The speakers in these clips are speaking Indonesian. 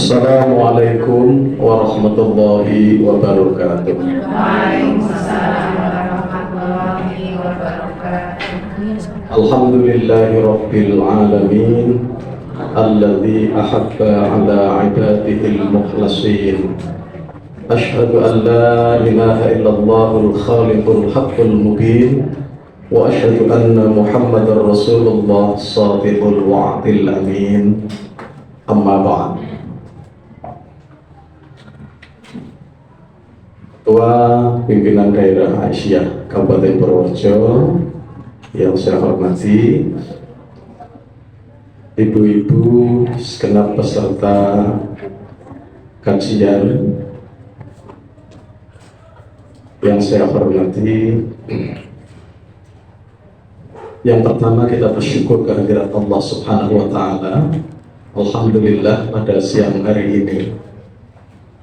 Assalamualaikum warahmatullahi wabarakatuh. Waalaikumsalam warahmatullahi wabarakatuh. Alhamdulillahi rabbil alamin alladzi ahabba ala ibadihi al-mukhlasin. Ashhadu an la ilaha illallahul khaliqul haqqul mubin wa ashhadu anna Muhammadar Rasulullah shadiqul wa'dil amin. Amma ba'd. Ketua Pimpinan Daerah Aisyah Kabupaten Purworejo yang saya hormati, ibu-ibu segenap peserta kajian yang saya hormati, yang pertama kita bersyukur kehadirat Allah Subhanahu wa Ta'ala. Alhamdulillah pada siang hari ini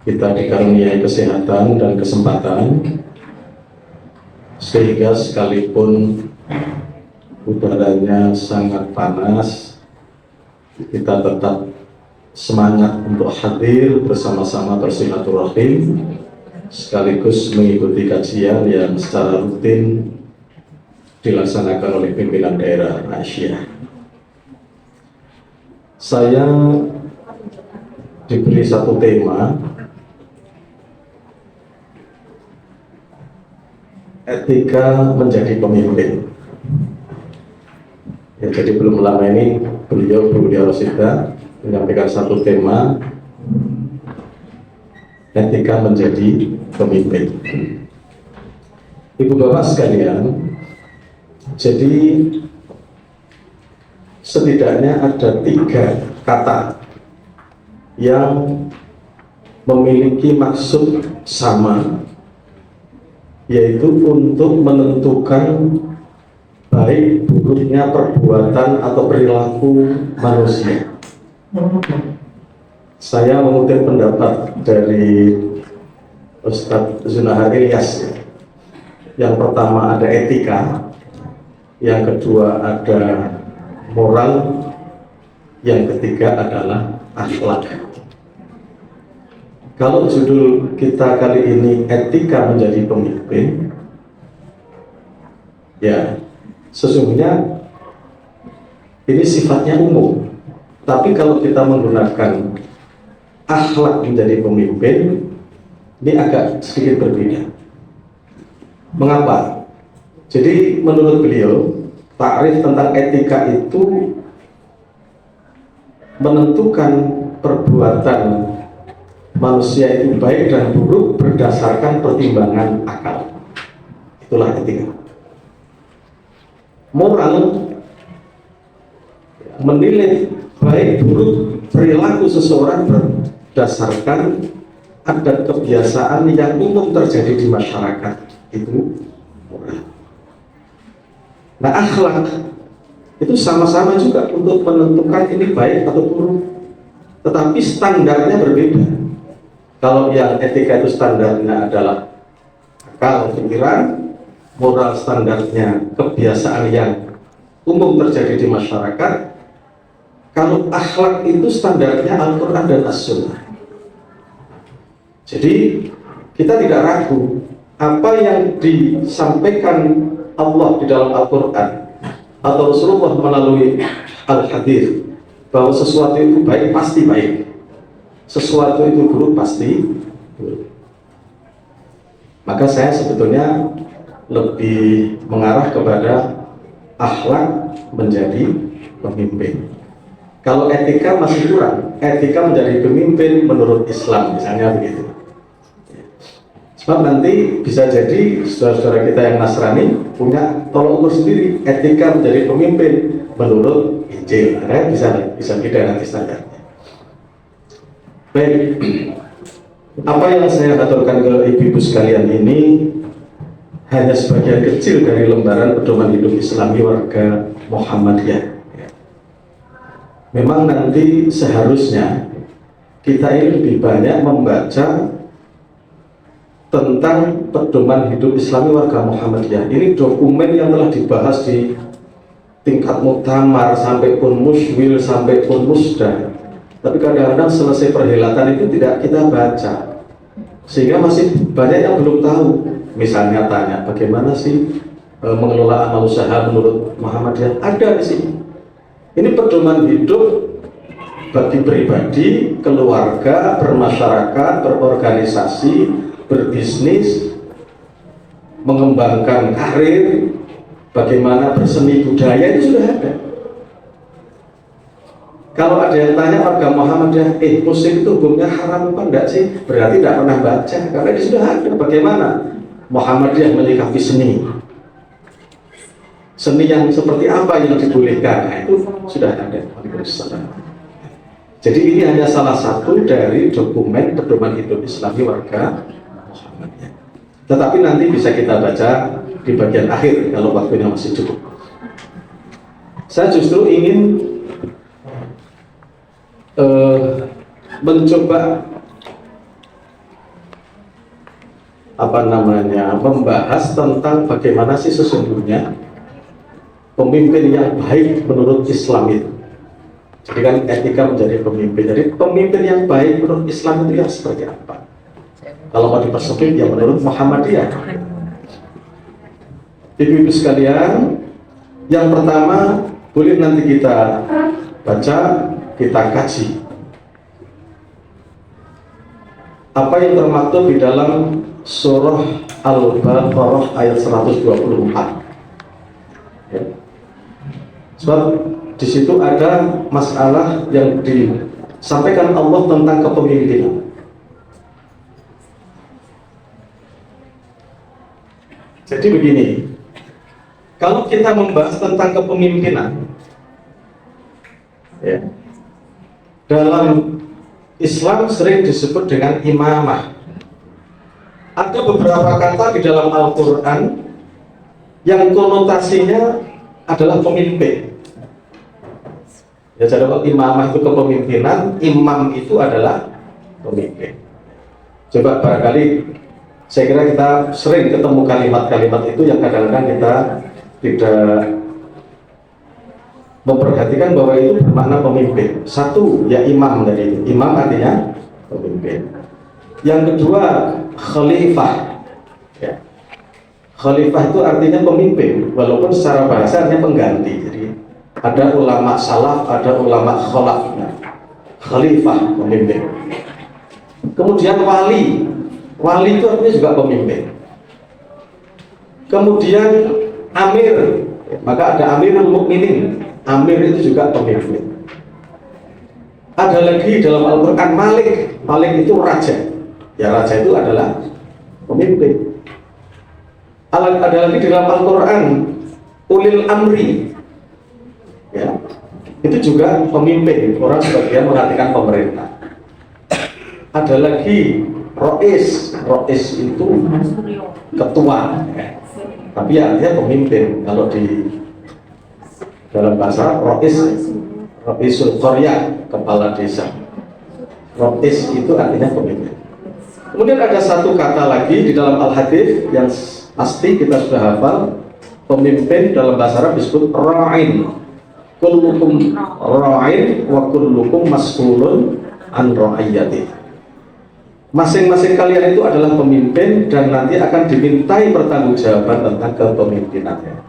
kita dikaruniai kesehatan dan kesempatan sehingga sekalipun udaranya sangat panas, kita tetap semangat untuk hadir bersama-sama bersilaturahim sekaligus mengikuti kajian yang secara rutin dilaksanakan oleh pimpinan daerah Aisyah. Saya diberi satu tema, etika menjadi pemimpin. Ya, jadi belum lama ini beliau Bu Rosida menyampaikan satu tema, etika menjadi pemimpin. Ibu bapak sekalian, jadi setidaknya ada 3 kata yang memiliki maksud sama, yaitu untuk menentukan baik buruknya perbuatan atau perilaku manusia. Saya mengutip pendapat dari Ustadz Zunahar Ilyas. Yang pertama ada etika, yang kedua ada moral, yang ketiga adalah akhlak. Kalau judul kita kali ini etika menjadi pemimpin, ya sesungguhnya ini sifatnya umum. Tapi kalau kita menggunakan akhlak menjadi pemimpin, ini agak sedikit berbeda. Mengapa? Jadi menurut beliau, takrif tentang etika itu menentukan perbuatan manusia itu baik dan buruk berdasarkan pertimbangan akal. Itulah etika. Moral menilai baik buruk perilaku seseorang berdasarkan adat kebiasaan yang umum terjadi di masyarakat. Itu moral. Nah, akhlak itu sama-sama juga untuk menentukan ini baik atau buruk, tetapi standarnya berbeda. Kalau yang etika itu standarnya adalah akal, pikiran, moral standarnya kebiasaan yang umum terjadi di masyarakat. Kalau akhlak itu standarnya Al-Quran dan As-Sunnah. Jadi kita tidak ragu apa yang disampaikan Allah di dalam Al-Quran atau Rasulullah melalui Al-Hadis, bahwa sesuatu itu baik pasti baik, sesuatu itu buruk pasti buruk. Maka saya sebetulnya lebih mengarah kepada akhlak menjadi pemimpin. Kalau etika masih kurang, etika menjadi pemimpin menurut Islam misalnya begitu. Sebab nanti bisa jadi saudara-saudara kita yang Nasrani punya tolak ukur sendiri, etika menjadi pemimpin menurut Injil. Bisa beda nanti standarnya. Baik, apa yang saya aturkan ke ibu-ibu sekalian ini hanya sebagian kecil dari lembaran pedoman hidup Islami warga Muhammadiyah. Memang nanti seharusnya kita ini lebih banyak membaca tentang pedoman hidup Islami warga Muhammadiyah. Ini dokumen yang telah dibahas di tingkat muktamar sampai pun musywil sampai pun musda. Tapi kadang-kadang selesai perhelatan itu tidak kita baca, sehingga masih banyak yang belum tahu. Misalnya tanya, bagaimana sih mengelola amal usaha menurut Muhammadiyah? Ada di sini. Ini pedoman hidup bagi pribadi, keluarga, bermasyarakat, berorganisasi, berbisnis, mengembangkan karir, bagaimana berseni budaya, itu sudah ada. Kalau ada yang tanya warga Muhammadiyah, musik itu hukumnya haram apa enggak sih? Berarti tidak pernah baca, karena itu sudah ada. Bagaimana Muhammadiyah menyikapi seni? Seni yang seperti apa yang dibolehkan? Nah, itu sudah ada. Jadi ini hanya salah satu dari dokumen pedoman hidup Islami warga Muhammadiyah. Tetapi nanti bisa kita baca di bagian akhir kalau waktunya masih cukup. Saya justru ingin mencoba membahas tentang bagaimana sih sesungguhnya pemimpin yang baik menurut Islam itu. Jadi kan etika menjadi pemimpin. Jadi pemimpin yang baik menurut Islam itu yang seperti apa? Kalau mau dipersempit ya menurut Muhammadiyah. Ibu-ibu sekalian, yang pertama boleh nanti kita baca, kita kaji apa yang termaktub di dalam surah Al-Baqarah ayat 124. Ya. Sebab di situ ada masalah yang disampaikan Allah tentang kepemimpinan. Jadi begini, kalau kita membahas tentang kepemimpinan, ya, dalam Islam sering disebut dengan imamah. Ada beberapa kata di dalam Al-Quran yang konotasinya adalah pemimpin. Ya, jadi kalau imamah itu kepemimpinan, imam itu adalah pemimpin. Coba barangkali, saya kira kita sering ketemu kalimat-kalimat itu yang kadang-kadang kita tidak memperhatikan bahwa itu bermakna pemimpin. Satu, ya imam tadi itu. Imam artinya pemimpin. Yang kedua, khalifah. Ya. Khalifah itu artinya pemimpin, walaupun secara bahasa artinya pengganti. Jadi ada ulama salaf, ada ulama khalaf. Nah, khalifah, pemimpin. Kemudian wali. Wali itu artinya juga pemimpin. Kemudian amir. Maka ada amirul mukminin. Amir itu juga pemimpin. Ada lagi dalam Al-Quran Malik. Malik itu raja. Ya, raja itu adalah pemimpin. Ada lagi di dalam Al-Quran ulil amri. Ya, itu juga pemimpin. Orang sebagian mengatakan pemerintah. Ada lagi rois. Rois itu ketua. Ya. Tapi artinya pemimpin. Kalau di dalam bahasa Roisul Qaryah, kepala desa. Rois itu artinya pemimpin. Kemudian ada satu kata lagi di dalam Al-Hadits yang pasti kita sudah hafal. Pemimpin dalam bahasa Arab disebut ra'in. Kullukum ra'in wa kullukum mas'ulun an ra'iyati. Masing-masing kalian itu adalah pemimpin dan nanti akan dimintai pertanggungjawaban tentang kepemimpinannya.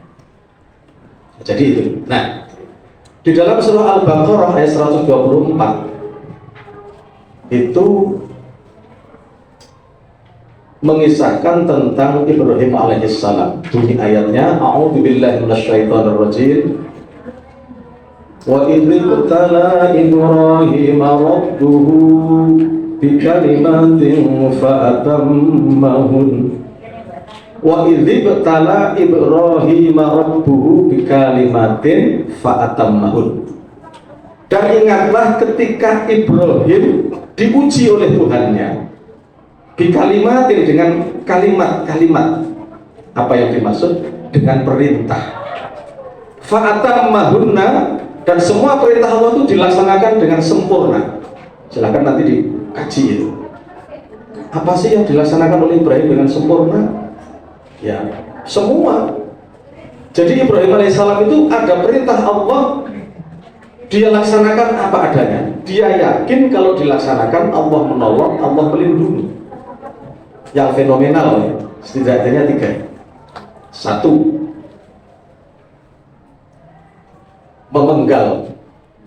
Jadi itu. Nah, di dalam surah Al-Baqarah ayat 124 itu mengisahkan tentang Ibrahim alaihissalam. Bunyi ayatnya, a'udzubillahi minasyaitonirrajim. Wa idzibtala Ibrahim rabbuhu bikalimatin fa'atammahun. Wa idzibtala Ibrahim rabbuhu bikalimatin fa'atammahun. Dan ingatlah ketika Ibrahim diuji oleh Tuhannya bikalimatin, dengan kalimat-kalimat. Apa yang dimaksud? Dengan perintah. Fa'atammahunna, dan semua perintah Allah itu dilaksanakan dengan sempurna. Silakan nanti dikaji itu. Apa sih yang dilaksanakan oleh Ibrahim dengan sempurna? Ya, semua. Jadi Ibrahim alaihissalam itu ada perintah Allah, dia laksanakan apa adanya. dia yakin kalau dilaksanakan Allah menolong, Allah melindungi. Yang fenomenal ya, setidaknya 3. 1, memenggal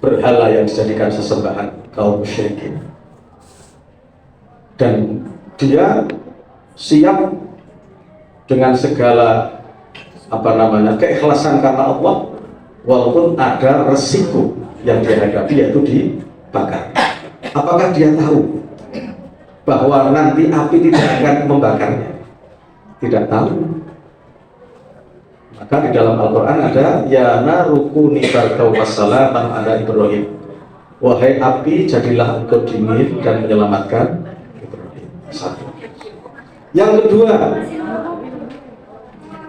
berhala yang dijadikan sesembahan kaum musyrikin, dan dia siap dengan segala keikhlasan karena Allah, walaupun ada resiko yang dia hadapi, yaitu dibakar. Apakah dia tahu bahwa nanti api tidak akan membakarnya? Tidak tahu. Maka di dalam Al-Quran ada ya narukuni barkau wassalaman ala Ibrahim, wahai api jadilah engkau dingin dan menyelamatkan Ibrahim. 1. Yang kedua,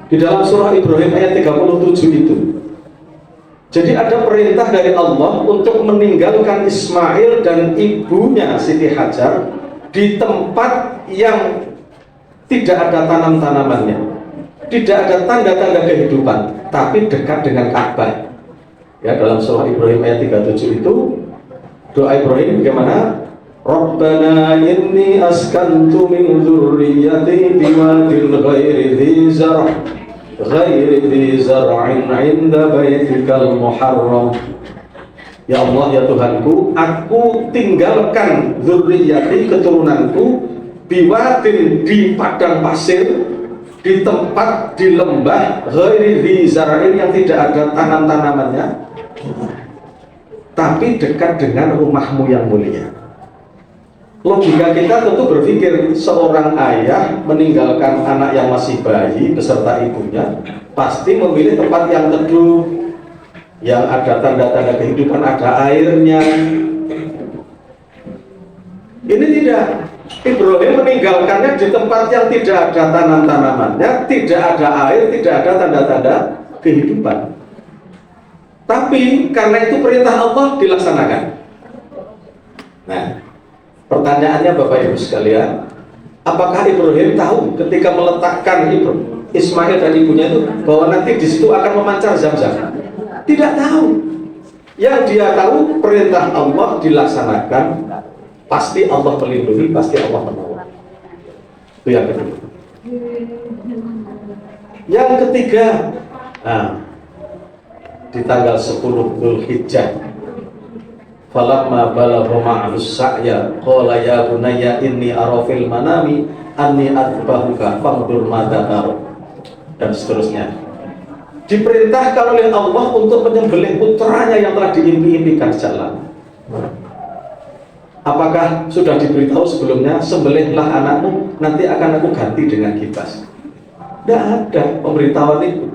di dalam surah Ibrahim ayat 37 itu, jadi ada perintah dari Allah untuk meninggalkan Ismail dan ibunya Siti Hajar di tempat yang tidak ada tanam-tanamannya, tidak ada tanda-tanda kehidupan, tapi dekat dengan Ka'bah. Ya, dalam surah Ibrahim ayat 37 itu doa Ibrahim bagaimana? Rabbana inni askantu min dzurriyyati biwadin ghairi dzi zar'in 'inda baitikal muharram. Ya Allah, ya Tuhanku, aku tinggalkan dzurriyyati, keturunanku, biwadin, di padang pasir, di tempat, di lembah, ghairi dzi zar'in, yang tidak ada tanam-tanamannya, tapi dekat dengan rumahmu yang mulia. Logika kita tentu berpikir seorang ayah meninggalkan anak yang masih bayi beserta ibunya pasti memilih tempat yang teduh, yang ada tanda-tanda kehidupan, ada airnya. Ini tidak. Ibrahim meninggalkannya di tempat yang tidak ada tanam-tanamannya, tidak ada air, tidak ada tanda-tanda kehidupan. Tapi karena itu perintah Allah dilaksanakan. Nah, pertanyaannya Bapak Ibu sekalian, apakah Ibrahim tahu ketika meletakkan Ismail dan ibunya itu bahwa nanti di situ akan memancar Zam-Zam? Tidak tahu. Yang dia tahu perintah Allah dilaksanakan, pasti Allah melindungi, pasti Allah menolong. Itu yang kedua. Yang ketiga, di tanggal 10 Dzulhijjah, falamma balagha ma'ahus sa'ya qala ya bunayya inni ara fil manami anni adbahuka fanzur madza tara, dan seterusnya. Diperintahkan oleh Allah untuk menyembelih putranya yang telah diimpi-impikan sejak lama. Apakah sudah diberitahu sebelumnya, sembelihlah anakmu, nanti akan aku ganti dengan kibas? Tidak ada pemberitahuan itu.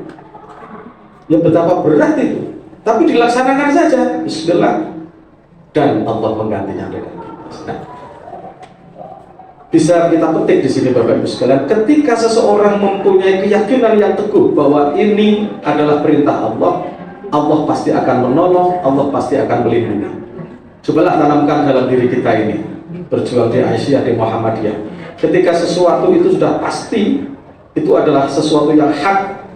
Ya, betapa berat itu, tapi dilaksanakan saja, bismillah, dan Allah menggantinya dengan kibas. Nah, bisa kita petik di sini Bapak Ibu sekalian, ketika seseorang mempunyai keyakinan yang teguh bahwa ini adalah perintah Allah, Allah pasti akan menolong, Allah pasti akan melindungi. Cobalah tanamkan dalam diri kita ini, berjuang di Aisyah, di Muhammadiyah. Ketika sesuatu itu sudah pasti, itu adalah sesuatu yang hak,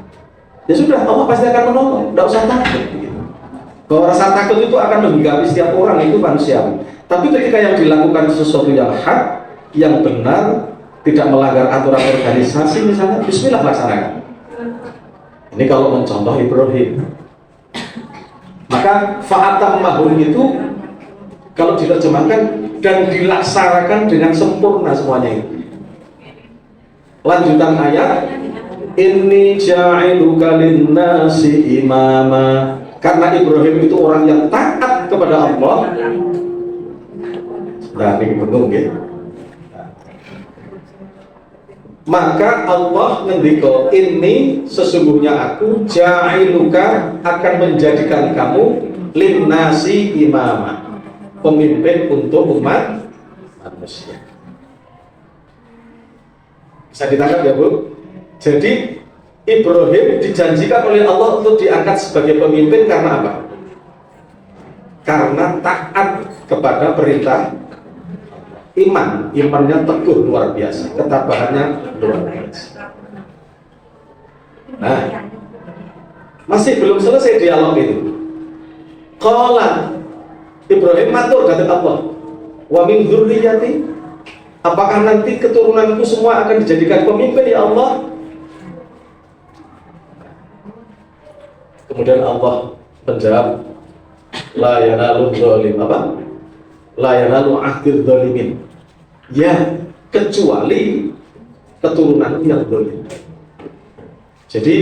ya sudah, Allah pasti akan menolong, tidak usah takut. Bahwa rasa takut itu akan menghinggapi setiap orang, itu manusiawi. Tapi ketika yang dilakukan sesuatu yang hak, yang benar, tidak melanggar aturan organisasi misalnya, bismillah laksanakan. Ini kalau mencontoh Ibrahim. Maka fa'atam mahum itu kalau diterjemahkan dan dilaksanakan dengan sempurna semuanya itu. Lanjutan ayat, inni ja'iluka linnasi imama. Karena Ibrahim itu orang yang taat kepada Allah. Nah, ini bingung ya. Maka Allah ngendika, ini sesungguhnya aku ja'iluka, akan menjadikan kamu linnasi imama, pemimpin untuk umat manusia. Bisa ditangkap ya Bu? Jadi Ibrahim dijanjikan oleh Allah untuk diangkat sebagai pemimpin karena apa? Karena taat kepada perintah, imannya teguh luar biasa, ketabahannya luar biasa. Nah, masih belum selesai dialog itu. Qala, Ibrahim matur kata Allah, wa min dzurriyyati, apakah nanti keturunanku semua akan dijadikan pemimpin ya Allah? Kemudian Allah menjawab, la yanalu dzalim, apa? La yanalu ahdil dzalimin. Ya, kecuali keturunan yang zalim. Jadi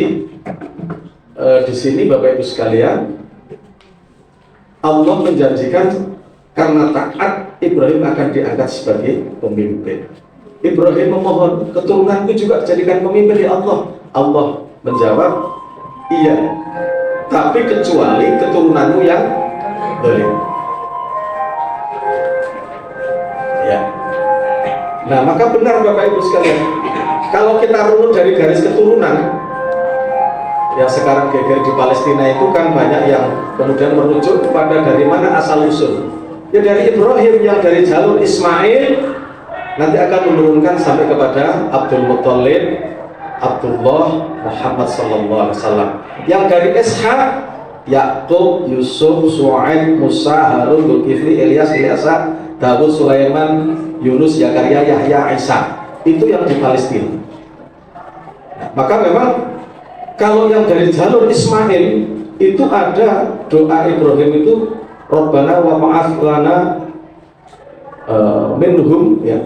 di sini Bapak Ibu sekalian, Allah menjanjikan karena taat Ibrahim akan diangkat sebagai pemimpin. Ibrahim memohon, keturunanku juga jadikan pemimpin ya Allah. Allah menjawab, iya, tapi kecuali keturunanmu yang zalim. Ya. Nah, maka benar Bapak Ibu sekalian, kalau kita runut dari garis keturunan yang sekarang geger di Palestina itu kan banyak yang kemudian merujuk kepada dari mana asal usul. Ya dari Ibrahim yang dari jalur Ismail nanti akan menurunkan sampai kepada Abdul Muthalib, Abdullah, Muhammad sallallahu alaihi wasallam. Yang dari Ishaq, Yakub, Yusuf, Su'aib, Musa, Harun, Zulkifli, Ilyas, Ilyasa, Dawud, Sulaiman, Yunus, Zakaria, Yahya, Isa. Itu yang di Palestina. Maka memang kalau yang dari jalur Ismail itu ada doa Ibrahim itu Rabbana wa ma'af lana minhum, ya,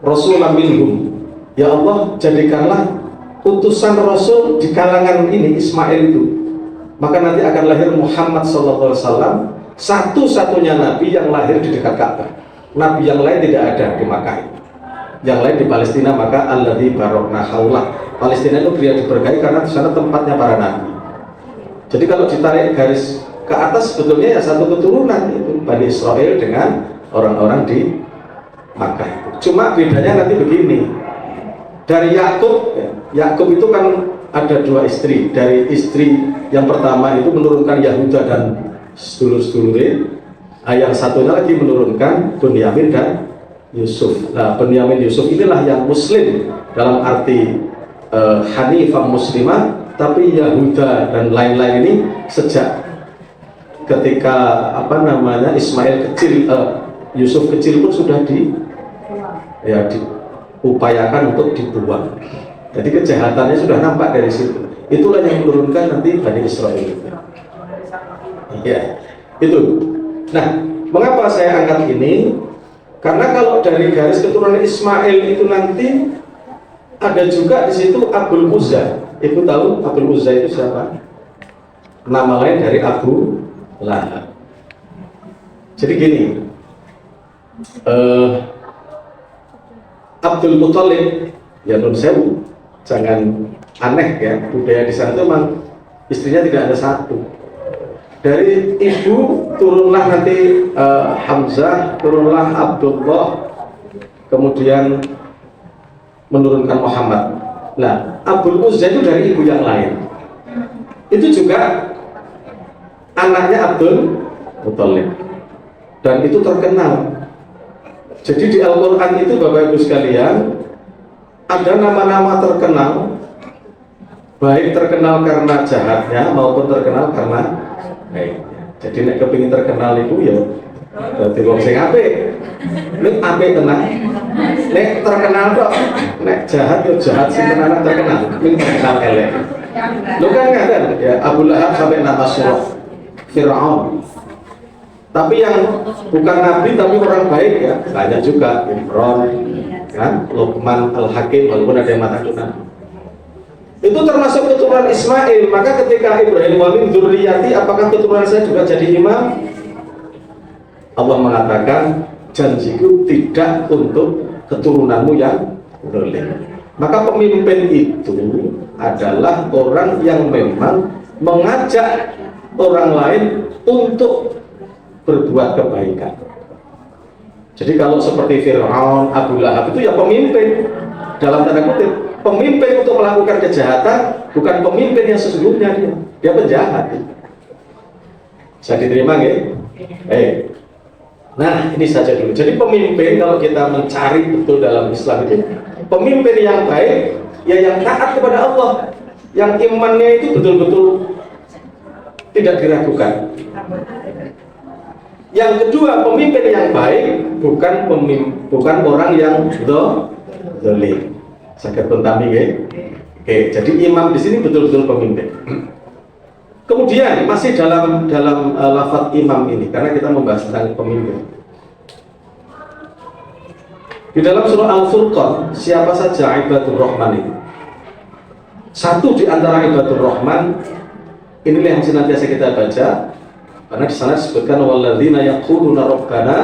Rasulah minhum, ya Allah jadikanlah utusan Rasul di kalangan ini Ismail itu, maka nanti akan lahir Muhammad SAW, satu-satunya Nabi yang lahir di dekat Ka'bah. Nabi yang lain tidak ada di Makkah, yang lain di Palestina. Maka alladzi barokna haulah, Palestina itu dia diberkahi karena di sana tempatnya para nabi. Jadi kalau ditarik garis ke atas sebetulnya ya satu keturunan, itu Bani Israel dengan orang-orang di Makkah. Cuma bedanya nanti begini, dari Yakub, ya, Yakub itu kan ada dua istri. Dari istri yang pertama itu menurunkan Yahuda dan sedulur-sedulurnya, yang satunya lagi menurunkan Bunyamin dan Yusuf. Nah, Bunyamin Yusuf inilah yang Muslim dalam arti Hanifah muslimah, tapi Yahuda dan lain-lain ini sejak ketika Ismail kecil, Yusuf kecil pun sudah diupayakan untuk dibuang. Jadi kejahatannya sudah nampak dari situ. Itulah yang menurunkan nanti Bani Israel. Ya, itu. Nah, mengapa saya angkat ini? Karena kalau dari garis keturunan Ismail itu nanti ada juga di situ Abul Uzza. Ibu tahu Abul Uzza itu siapa? Nama lain dari Abu Lahab. Jadi gini, Abdul Muthalib, ya nun sewu, jangan aneh ya, budaya di sana itu memang istrinya tidak ada satu. Dari ibu turunlah nanti Hamzah, turunlah Abdullah, kemudian menurunkan Muhammad. Nah, Abul Uzza itu dari ibu yang lain. Itu juga anaknya Abdul Muthalib. Dan itu terkenal. Jadi di Al-Quran itu Bapak Ibu sekalian, ada nama-nama terkenal, baik terkenal karena jahatnya maupun terkenal karena baiknya. Jadi nek kepingin terkenal itu ya dadi wong sing apik. Nek apik tenan. Nek terkenal kok nek jahat ya jahat sing tenan terkenal. Kepingin terkenal elek. Lu kan kan ya Abu Lahab sampai nama surah Fir'aun. Tapi yang bukan nabi tapi orang baik ya banyak juga, Imran, kan, Luqman, Al-Hakim, walaupun ada yang mengatakan itu termasuk keturunan Ismail. Maka ketika Ibrahim wa min dzurriyyati, apakah keturunan saya juga jadi imam? Allah mengatakan janjiku tidak untuk keturunanmu yang zalim. Maka pemimpin itu adalah orang yang memang mengajak orang lain untuk berbuat kebaikan. Jadi kalau seperti Fir'aun, Abu Lahab itu ya pemimpin dalam tanda kutip, pemimpin untuk melakukan kejahatan, bukan pemimpin yang sesungguhnya dia penjahat. Bisa diterima nggak? Nah ini saja dulu. Jadi pemimpin kalau kita mencari betul dalam Islam itu, pemimpin yang baik ya yang taat kepada Allah, yang imannya itu betul-betul tidak diragukan. Yang kedua, pemimpin yang baik bukan orang yang zalim. Saged pentami nggih. Oke, jadi imam di sini betul-betul pemimpin. Kemudian masih dalam lafaz imam ini, karena kita membahas tentang pemimpin. Di dalam surah Al-Furqan, siapa saja ibadur rahman itu? Satu di antara ibadur rahman, inilah yang senantiasa kita baca, karena di sana disebutkan walladzina yaquluna rabbana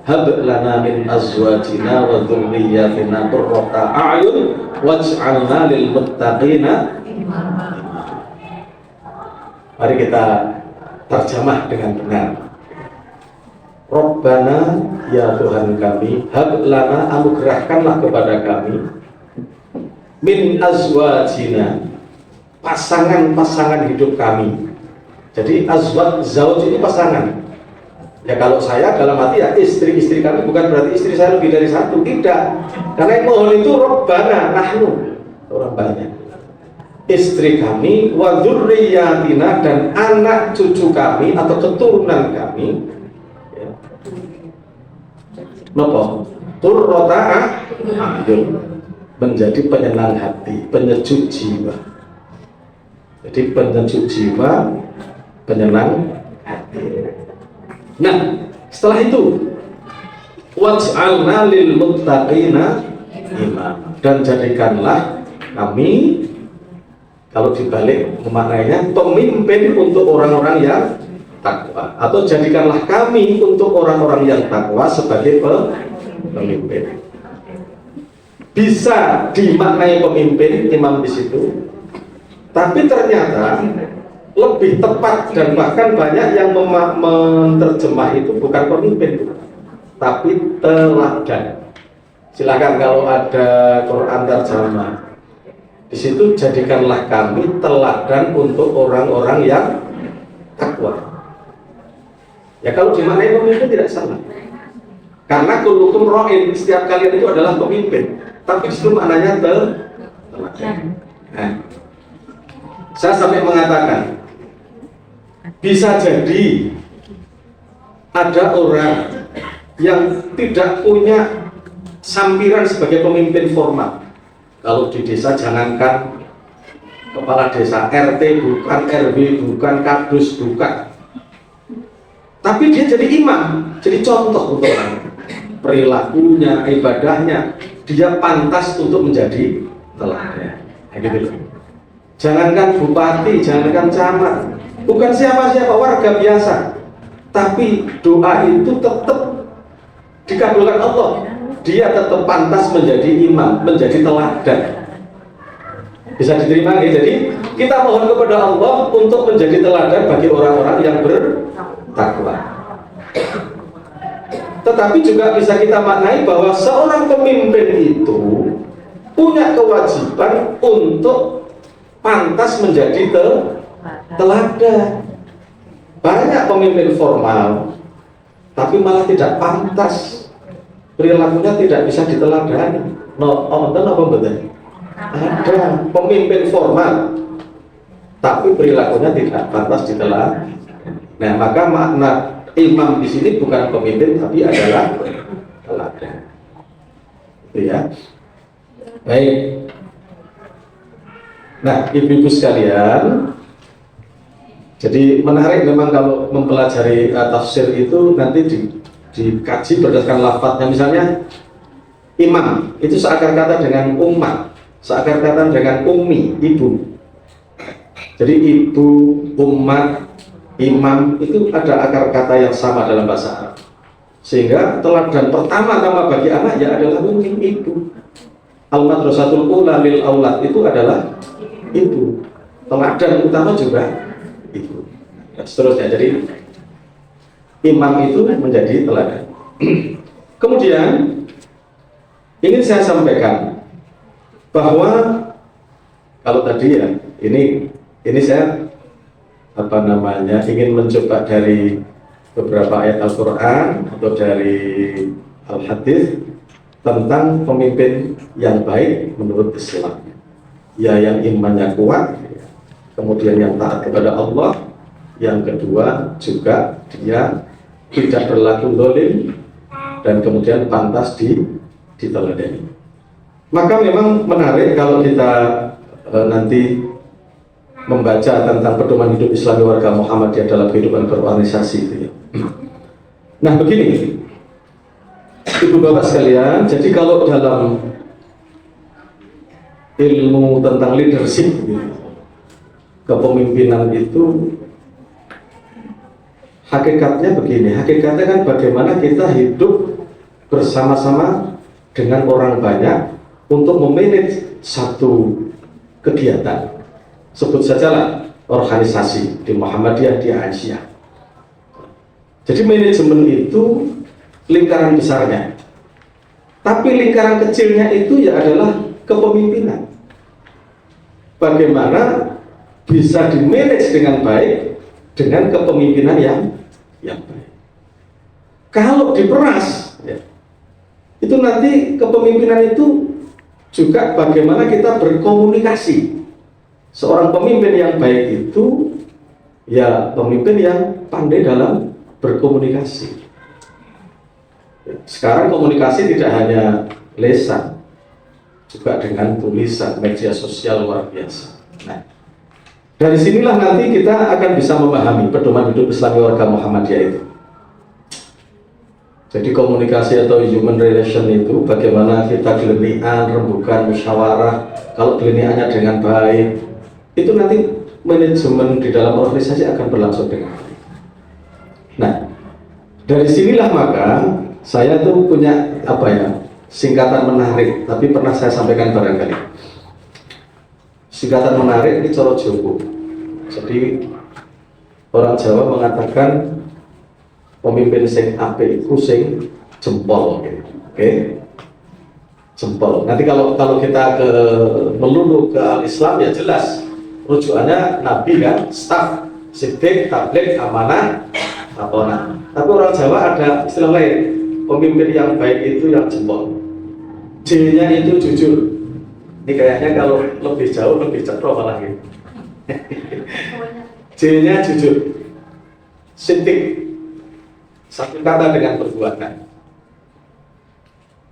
hab lana min azwajina wa dzurriyyatina qurrata a'yun waj'alna lil muttaqina. Mari kita terjemah dengan benar. Rabbana, ya Tuhan kami, hab lana, anugerahkanlah kepada kami, min azwajina, pasangan-pasangan hidup kami. Jadi azwaj, zauj ini pasangan. Ya kalau saya dalam hati ya istri-istri kami, bukan berarti istri saya lebih dari satu, tidak. Karena yang mohon itu Rabbana, nahnu, orang banyak. Istri kami, wa dzurriyyatina, dan anak cucu kami atau keturunan kami, ya. Napa? Qurrata a'yun, menjadi penyenang hati, penyejuk jiwa. Jadi penyejuk jiwa, penyenang hati. Nah, setelah itu waj'alna lil muttaqina imam, dan jadikanlah kami, kalau dibalik memaknainya, pemimpin untuk orang-orang yang takwa, atau jadikanlah kami untuk orang-orang yang takwa sebagai pemimpin. Bisa dimaknai pemimpin imam di situ, tapi ternyata lebih tepat dan bahkan banyak yang menerjemah itu bukan pemimpin, tapi teladan. Silakan kalau ada Quran terjemah, di situ jadikanlah kami teladan untuk orang-orang yang takwa. Ya kalau dimaknai pemimpin tidak salah, karena kullukum ra'in, setiap kalian itu adalah pemimpin, tapi di situ maknanya teladan. Nah, saya sampai mengatakan bisa jadi ada orang yang tidak punya sampiran sebagai pemimpin formal. Kalau di desa jangankan kepala desa, RT bukan, RW bukan, kadus bukan, tapi dia jadi imam, jadi contoh untuk orang. Perilakunya, ibadahnya, dia pantas untuk menjadi teladan. Gitu. Jangankan bupati, jangankan camat, bukan siapa-siapa, warga biasa, tapi doa itu tetap dikabulkan Allah. Dia tetap pantas menjadi imam, menjadi teladan. Bisa diterima ya? Jadi kita mohon kepada Allah untuk menjadi teladan bagi orang-orang yang bertakwa. Tetapi juga bisa kita maknai bahwa seorang pemimpin itu punya kewajiban untuk pantas menjadi teladan. Banyak pemimpin formal tapi malah tidak pantas, perilakunya tidak bisa diteladani. Apa betul? Ada pemimpin formal tapi perilakunya tidak pantas diteladani. Nah, maka makna imam di sini bukan pemimpin tapi adalah teladan. Itu ya. Baik. Nah, ibu-ibu sekalian, jadi menarik memang kalau mempelajari tafsir itu nanti dikaji berdasarkan lafadznya. Misalnya imam itu seakar kata dengan umat, seakar kata dengan ummi, ibu. Jadi ibu, umat, imam itu ada akar kata yang sama dalam bahasa Arab. Sehingga teladan pertama-tama bagi anak ya adalah ummi, ibu. Al-madrasatul ula lil aulad itu adalah ibu. Teladan utama juga ibu. Dan seterusnya. Jadi imam itu menjadi teladan. Kemudian ingin saya sampaikan bahwa kalau tadi ya ini saya ingin mencoba dari beberapa ayat Al-Quran atau dari Al-Hadis tentang pemimpin yang baik menurut Islam, ya yang imannya kuat, kemudian yang taat kepada Allah, yang kedua juga dia tidak berlaku zalim, dan kemudian pantas diteladani. Maka memang menarik kalau kita nanti membaca tentang pedoman hidup Islami warga Muhammadiyah dalam kehidupan berorganisasi itu ya. Nah begini, Ibu Bapak sekalian, jadi kalau dalam ilmu tentang leadership kepemimpinan itu hakikatnya begini, hakikatnya kan bagaimana kita hidup bersama-sama dengan orang banyak untuk memanage satu kegiatan. Sebut sajalah organisasi di Muhammadiyah, di Aisyah. Jadi manajemen itu lingkaran besarnya, tapi lingkaran kecilnya itu ya adalah kepemimpinan. Bagaimana bisa dimanage dengan baik dengan kepemimpinan yang baik. Kalau diperas, ya, itu nanti kepemimpinan itu juga bagaimana kita berkomunikasi. Seorang pemimpin yang baik itu ya pemimpin yang pandai dalam berkomunikasi. Sekarang komunikasi tidak hanya lisan, juga dengan tulisan, media sosial luar biasa. Nah, dari sinilah nanti kita akan bisa memahami pedoman hidup Islami warga Muhammadiyah itu. Jadi komunikasi atau human relation itu bagaimana kita gelenian, rembukan, musyawarah. Kalau geleniannya dengan baik, itu nanti manajemen di dalam organisasi akan berlangsung dengan baik. Nah, dari sinilah maka saya tuh punya singkatan menarik, tapi pernah saya sampaikan barangkali. Singkatan menarik ini Coro Jowo. Jadi orang Jawa mengatakan pemimpin sing apik iku sing jempol, oke? Jempol. Nanti kalau kita melulu ke al-Islam ya jelas rujukannya Nabi kan, staf, siddiq, tabligh, amanah, atonah. Tapi orang Jawa ada istilah lain, pemimpin yang baik itu yang jempol. J-nya itu jujur. Ini kayaknya kalau lebih jauh lebih cetrok malah gitu. J-nya jujur. Siddiq, satu kata dengan perbuatan.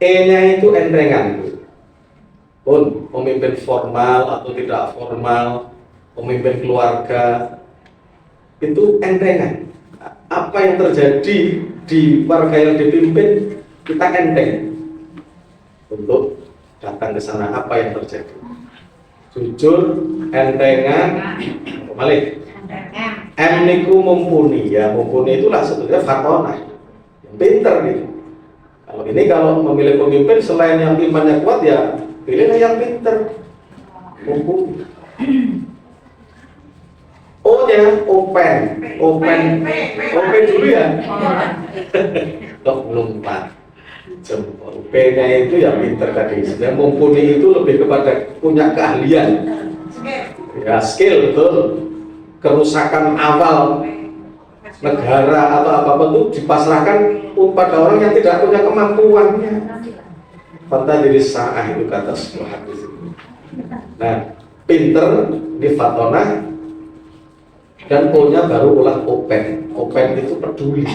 E-nya itu entrengan. Pun pemimpin formal atau tidak formal, pemimpin keluarga itu entrengan. Apa yang terjadi di warga yang dipimpin kita enteng untuk datang ke sana. Apa yang terjadi? Jujur, entengan, kembali. M niku mumpuni, ya mumpuni itulah sebetulnya fatonah, yang pinter gitu. Kalau memilih pemimpin selain yang imannya kuat ya pilihlah yang pinter, mumpuni. O nya open dulu ya. Kok belum Pak? Jempol. P nya itu yang pinter tadi. Sebenarnya mumpuni itu lebih kepada punya keahlian, ya skill betul. Kerusakan awal negara atau apapun itu dipasrahkan pada orang yang tidak punya kemampuannya. Fantadiri sa'ah itu kata sebuah hadis. Nah, pinter di fatonah dan O-nya baru ulah open. Open itu peduli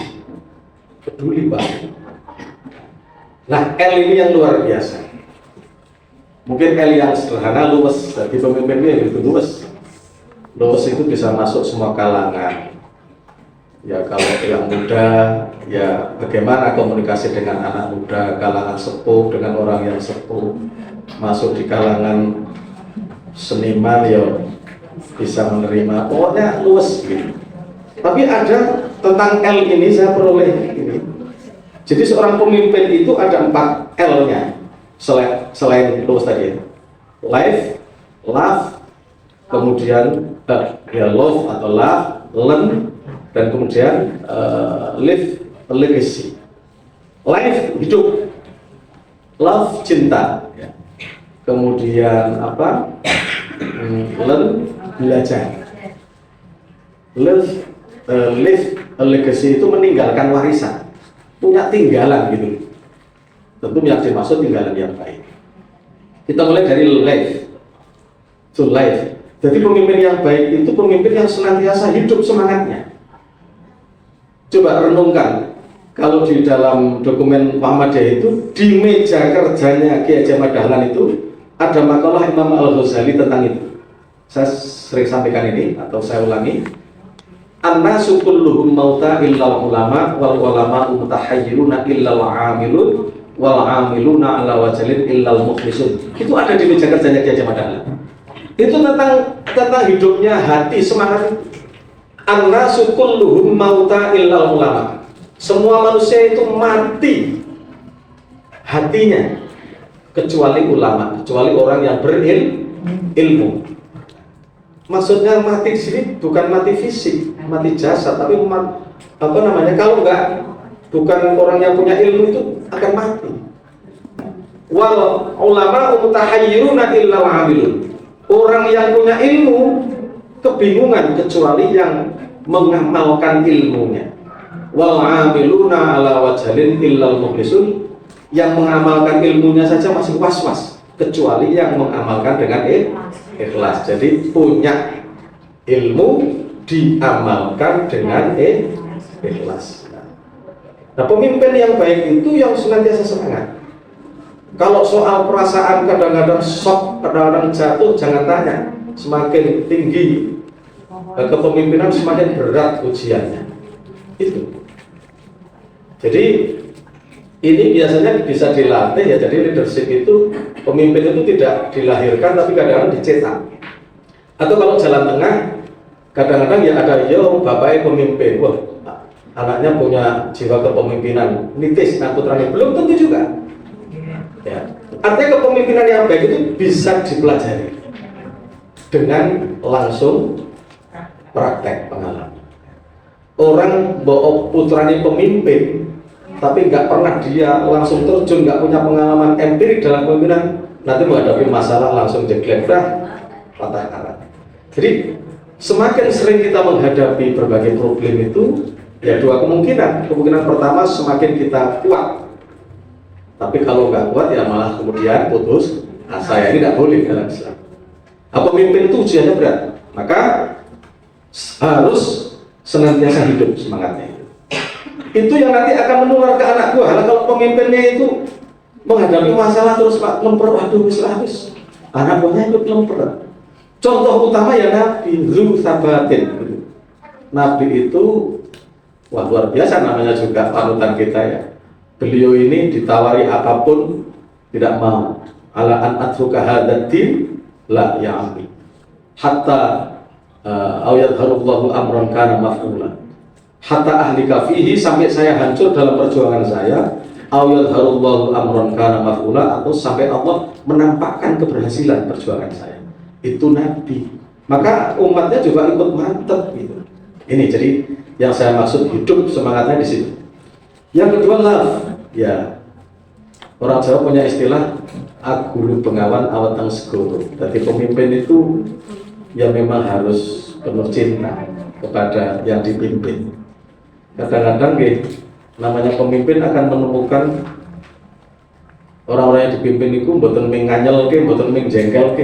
banget. Nah, L ini yang luar biasa. Mungkin L yang sederhana luwes, jadi pemimpinnya itu luwes. Luwes itu bisa masuk semua kalangan. Ya kalau yang muda, ya bagaimana komunikasi dengan anak muda, kalangan sepuh dengan orang yang sepuh, masuk di kalangan seniman ya bisa menerima. Pokoknya luwes gitu. Tapi ada tentang L ini saya peroleh ini. Jadi seorang pemimpin itu ada 4 L-nya selain luwes tadi. Life, love, kemudian ya love atau love, learn, dan kemudian live, legacy. Life hidup, love cinta, ya. Kemudian learn belajar, live, legacy itu meninggalkan warisan, punya tinggalan gitu. Tentu yang dimaksud tinggalan yang baik. Kita mulai dari life to life. Jadi pemimpin yang baik itu pemimpin yang senantiasa hidup semangatnya. Coba renungkan, kalau di dalam dokumen Muhammadiyah itu di meja kerjanya Kiai Haji Ahmad Dahlan itu ada makalah Imam Al-Ghazali tentang itu. Saya sering sampaikan ini atau saya ulangi. An-nasu kulluhum mauta illal ulama wal ulama mutahayyiruna illal amilun wal amiluna ala wajalin illal mukhlisun. Itu ada di meja kerjanya Kiai Haji Ahmad Dahlan. Itu tentang hidupnya hati semangat itu. An-nasu kulluhum mauta illal ulama. Semua manusia itu mati hatinya kecuali ulama, kecuali orang yang berilmu. Maksudnya mati di sini bukan mati fisik, mati jasad, tapi kalau bukan orang yang punya ilmu itu akan mati. Wal ulama mutahayyiruna illal amilun. Orang yang punya ilmu kebingungan kecuali yang mengamalkan ilmunya. Wal amiluna ala wajalin illal mukhlisun. Yang mengamalkan ilmunya saja masih was-was kecuali yang mengamalkan dengan ikhlas. Jadi punya ilmu diamalkan dengan ikhlas. Nah, pemimpin yang baik itu yang senantiasa semangat. Kalau soal perasaan kadang-kadang shock, kadang-kadang jatuh, jangan tanya. Semakin tinggi kepemimpinan semakin berat ujiannya. Itu. Jadi ini biasanya bisa dilatih ya. Jadi leadership itu, pemimpin itu tidak dilahirkan tapi kadang-kadang dicetak. Atau kalau jalan tengah, kadang-kadang ya ada bapaknya pemimpin, wah anaknya punya jiwa kepemimpinan, nitis, nah putranya belum tentu juga. Ya. Artinya kepemimpinan yang baik itu bisa dipelajari dengan langsung praktek pengalaman. Orang bawa putranya pemimpin tapi nggak pernah dia langsung terjun, nggak punya pengalaman empirik dalam kepemimpinan, nanti menghadapi masalah langsung jeglek patah arah. Jadi semakin sering kita menghadapi berbagai problem itu, ya dua kemungkinan. Kemungkinan pertama semakin kita kuat, tapi kalau nggak kuat ya malah kemudian putus asa. Ya ini tidak boleh dalam Islam. Pemimpin itu ujiannya berat, maka harus senantiasa hidup semangatnya. Itu yang nanti akan menular ke anak buah. Kalau pemimpinnya itu menghadapi masalah terus lemper, waduh habis, anak buahnya ikut lemper. Contoh utama ya Nabi Zu Sabatin. Nabi itu luar biasa, namanya juga panutan kita ya. Beliau ini ditawari apapun tidak mau. Ala an atruka hadatin la ya'ami. Hatta ayadharullahu amran kana maf'ula. Hatta ahli kafihi, sampai saya hancur dalam perjuangan saya. Ayadharullahu amran kana maf'ula, atau sampai Allah menampakkan keberhasilan perjuangan saya. Itu Nabi. Maka umatnya juga ikut mantep gitu. Ini jadi yang saya maksud hidup semangatnya di situ. Yang kedua love. Ya, orang Jawa punya istilah agulu bengawan awatang segoro. Jadi pemimpin itu ya memang harus penuh cinta kepada yang dipimpin. Kadang-kadang namanya pemimpin akan menemukan orang-orang yang dipimpin itu mboten ming nganyel ke, mboten ming jengkel ke.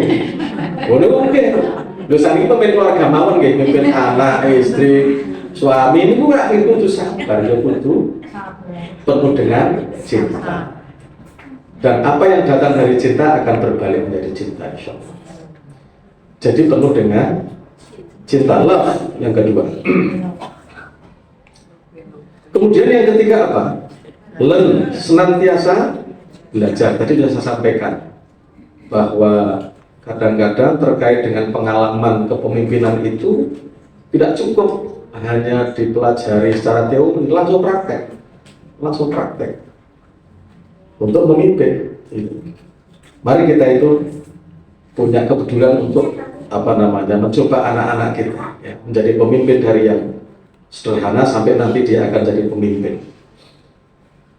Boleh mungkin. Lho saniki pemimpin keluarga mawon nggih, pimpin anak, istri, suami ini bukan itu sabar, ya kudu penuh dengan cinta. Dan apa yang datang dari cinta akan berbalik menjadi cinta, insyaallah. Jadi penuh dengan cinta, love yang kedua. Kemudian yang ketiga apa? Learn, senantiasa belajar. Tadi sudah saya sampaikan bahwa kadang-kadang terkait dengan pengalaman kepemimpinan itu tidak cukup hanya dipelajari secara teori, langsung praktek untuk memimpin. Mari kita itu punya kepedulian untuk mencoba anak-anak kita ya, menjadi pemimpin dari yang sederhana sampai nanti dia akan jadi pemimpin.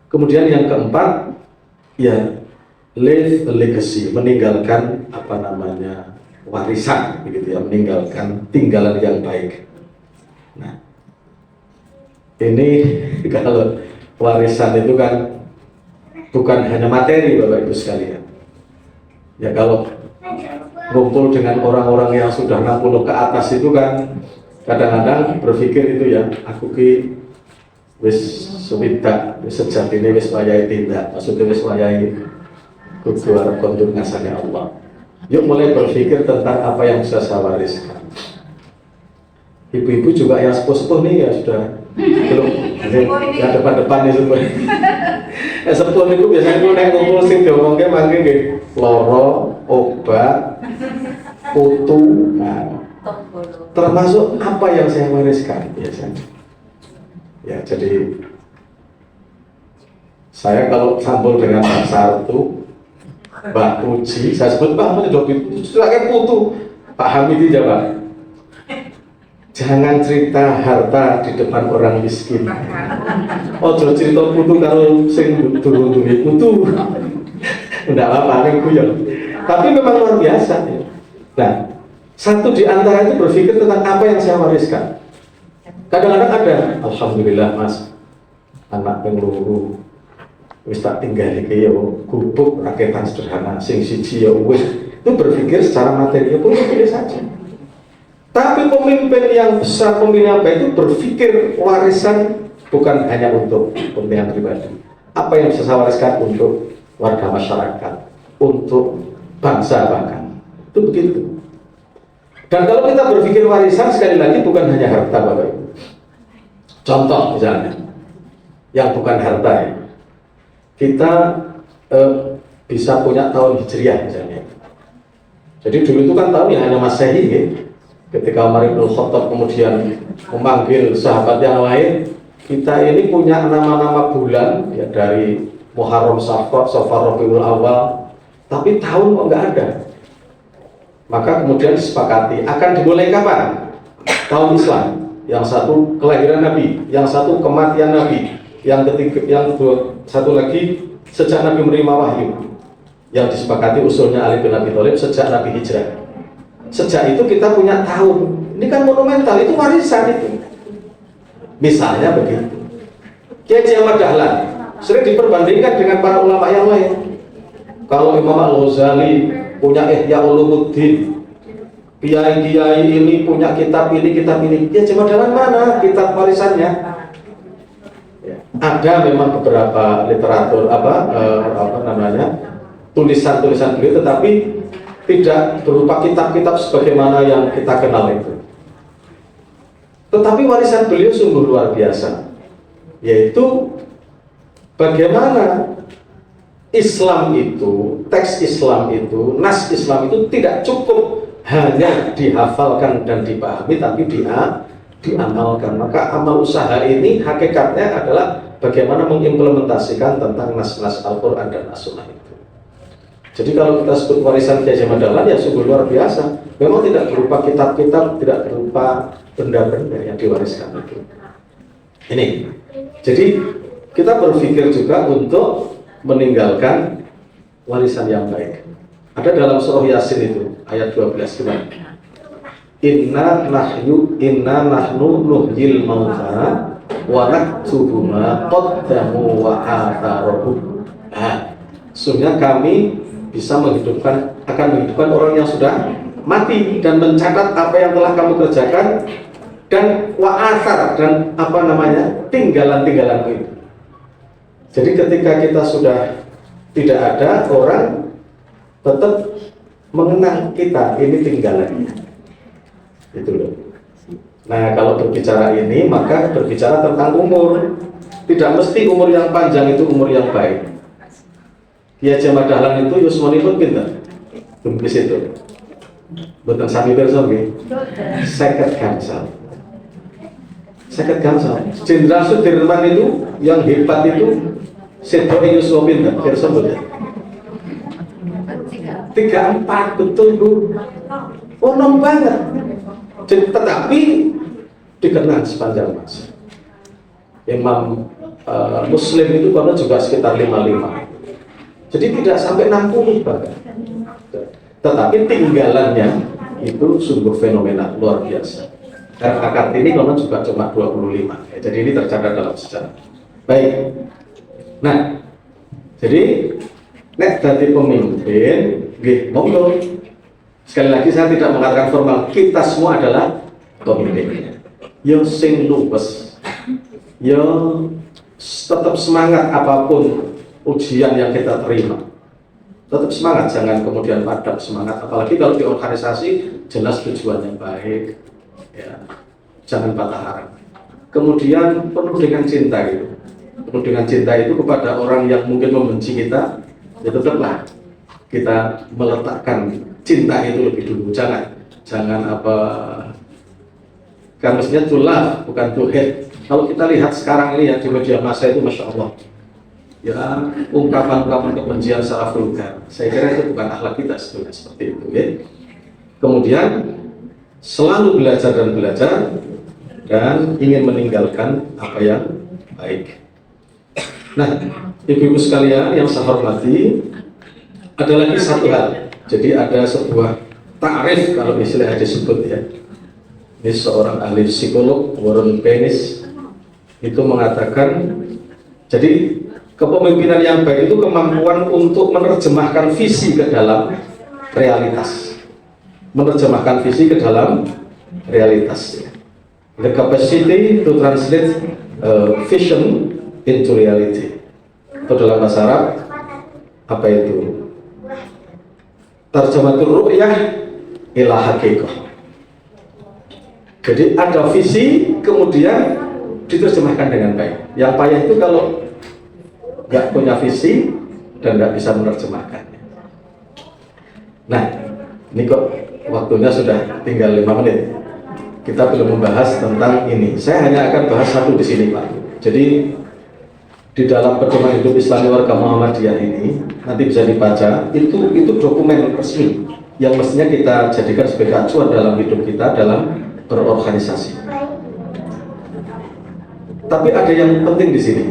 Kemudian yang keempat ya, leave a legacy, meninggalkan warisan begitu ya, meninggalkan tinggalan yang baik. Nah, ini kalau warisan itu kan bukan hanya materi Bapak Ibu sekalian. Ya kalau ngumpul dengan orang-orang yang sudah 60 ke atas itu kan kadang-kadang berpikir itu ya, aku wis suwidak, wis sejatine wis wayahe tindak, maksudnya wis wayahe kudu arep kondur ngasane Allah. Yuk mulai berpikir tentang apa yang bisa saya wariskan. Ibu-ibu juga yang sepuh-sepuh nih ya sudah belum ya depan-depan nih semua. Sepuh niku biasanya kalau nek ngumpul sing diomongke mangke nggih loro, obat, putu, nah, termasuk apa yang saya wariskan biasanya. Ya jadi saya kalau sambung dengan Pak Sartu, Mbak Puji, saya sebut Mbak Hamid, sudah kayak putu. Pak Hamid jawab, jangan cerita harta di depan orang miskin. Oh, cerita putu kalau sing durung-durung putu. Enggak apa-apa, kan guyon. Tapi memang luar biasa. Nah, satu di antara itu berpikir tentang apa yang saya wariskan. Kadang-kadang ada, alhamdulillah Mas, anak pengluru wis tak tinggal iki yo gubuk raketan sederhana sing siji ya wis. Itu berpikir secara materi pun boleh saja. Tapi pemimpin yang besar, pemimpin apa itu berpikir warisan bukan hanya untuk kepentingan pribadi. Apa yang bisa saya wariskan untuk warga masyarakat, untuk bangsa bahkan. Itu begitu. Dan kalau kita berpikir warisan sekali lagi bukan hanya harta Bapak Ibu. Contoh misalnya, yang bukan harta ya. Kita bisa punya tahun Hijriah misalnya. Jadi dulu itu kan tahun yang hanya Masehi ya. Ketika Umar bin Khattab kemudian memanggil sahabat yang lain, kita ini punya nama-nama bulan ya dari Muharram, Safar, Rabiul Awal, tapi tahun kok nggak ada. Maka kemudian disepakati akan dimulai kapan? Tahun Islam. Yang satu kelahiran Nabi, yang satu kematian Nabi, yang ketiga, satu lagi sejak Nabi menerima wahyu. Yang disepakati usulnya Ali bin Abi Thalib sejak Nabi hijrah. Sejak itu kita punya tahun. Ini kan monumental, itu warisan itu. Misalnya begitu. Kiai Ahmad Dahlan sering diperbandingkan dengan para ulama yang lain. Kalau Imam Al-Ghazali punya Ihya Ulumuddin, kiai-kiai ini punya kitab ini, Kiai Ahmad Dahlan mana kitab warisannya? Ya. Ada memang beberapa literatur tulisan-tulisan beliau, tetapi tidak berupa kitab-kitab sebagaimana yang kita kenal itu. Tetapi warisan beliau sungguh luar biasa, yaitu bagaimana Islam itu, teks Islam itu, nas Islam itu tidak cukup hanya dihafalkan dan dipahami, tapi diamalkan. Maka amal usaha ini hakikatnya adalah bagaimana mengimplementasikan tentang nas-nas Al-Quran dan As-Sunnah itu. Jadi kalau kita sebut warisan Kiai Ahmad Dahlan ya sungguh luar biasa. Memang tidak berupa kitab-kitab, tidak berupa benda-benda yang diwariskan itu. Ini. Jadi kita berpikir juga untuk meninggalkan warisan yang baik. Ada dalam surah Yasin itu ayat 12 gimana? Inna nahnu nuhyil mauta wa naktubu ma qaddamu wa atharuhum. Sesungguhnya kami bisa akan menghidupkan orang yang sudah mati dan mencatat apa yang telah kamu kerjakan dan wa'athar dan tinggalan-tinggalanmu itu. Jadi ketika kita sudah tidak ada, orang tetap mengenang kita ini tinggalannya. Itu loh. Nah kalau berbicara ini maka berbicara tentang umur. Tidak mesti umur yang panjang itu umur yang baik. Kiai Ahmad Dahlan itu yuswanipun pinter. Tulis itu. Betul sami pirsa nggih. 50 gangsal. 50 gangsal. Jenderal Sudirman itu yang hebat itu sedoke yuswa pinter, pirsa mboten. 34 betul Bu. Oh nom banget. Tetapi dikenal sepanjang masa. Imam Muslim itu karena juga sekitar 55. Jadi tidak sampai 60 bahkan. Tetapi tinggalannya itu sungguh fenomenal, luar biasa. Dan Kartini konon juga cuma 25. Jadi ini tercatat dalam sejarah. Baik. Nah, jadi nek dadi pemimpin, nggih monggo. Sekali lagi saya tidak mengatakan formal, kita semua adalah pemimpin. Yo sing luwes. ya tetap semangat apapun ujian yang kita terima. Tetap semangat, jangan kemudian padam semangat. Apalagi kalau di organisasi jelas tujuannya baik, ya, jangan patah harap. Kemudian penuh dengan cinta itu, penuh dengan cinta itu kepada orang yang mungkin membenci kita, ya tetaplah kita meletakkan cinta itu lebih dulu. Jangan apa, kan mestinya to love, bukan to hate. Kalau kita lihat sekarang ini ya di media massa itu, masya Allah, ya ungkapan-ungkapan kebencian secara vulgar. Saya kira itu bukan akhlak kita sebetulnya seperti itu, ya. Kemudian selalu belajar dan ingin meninggalkan apa yang baik. Nah, ibu-ibu sekalian yang saya hormati, ada lagi satu hal. Jadi ada sebuah ta'rif kalau istilah disebut, ya. Ini seorang ahli psikolog, Warren Bennis, itu mengatakan, jadi kepemimpinan yang baik itu kemampuan untuk menerjemahkan visi ke dalam realitas. Menerjemahkan visi ke dalam realitas. The capacity to translate vision into reality. Itu dalam bahasa Arab apa itu? Tarjamatul ru'yah ila haqiqah. Jadi ada visi kemudian diterjemahkan dengan baik. Yang payah itu kalau nggak punya visi dan nggak bisa menerjemahkannya. Nah, ini kok waktunya sudah tinggal 5 menit. Kita belum membahas tentang ini. Saya hanya akan bahas satu di sini, Pak. Jadi di dalam pedoman hidup Islami warga Muhammadiyah ini nanti bisa dibaca. Itu dokumen resmi yang mestinya kita jadikan sebagai acuan dalam hidup kita dalam berorganisasi. Tapi ada yang penting di sini.